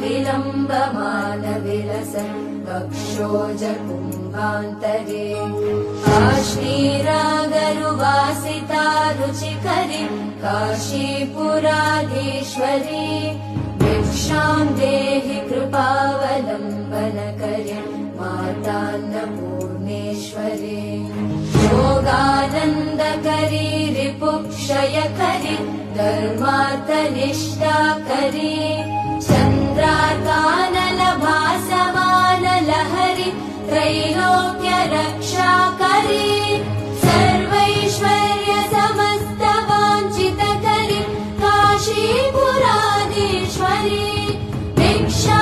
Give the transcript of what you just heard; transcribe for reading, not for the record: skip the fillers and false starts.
विलम्बमानविलसन् कक्षोजकुम्भान्तरे काश्मीरागरुवासिता रुचिकरी काशीपुराधीश्वरी भिक्षां देहि कृपावलम्बनकरी मातान्नपूर्णेश्वरी योगानन्दकरी रिपुक्षयकरी धर्मार्थनिष्ठाकरी चन्द्राकाननभासमानलहरी त्रैलोक्यरक्षाकरी सर्वैश्वर्य समस्तवाञ्छितकरी काशीपुराधीश्वरी भिक्षा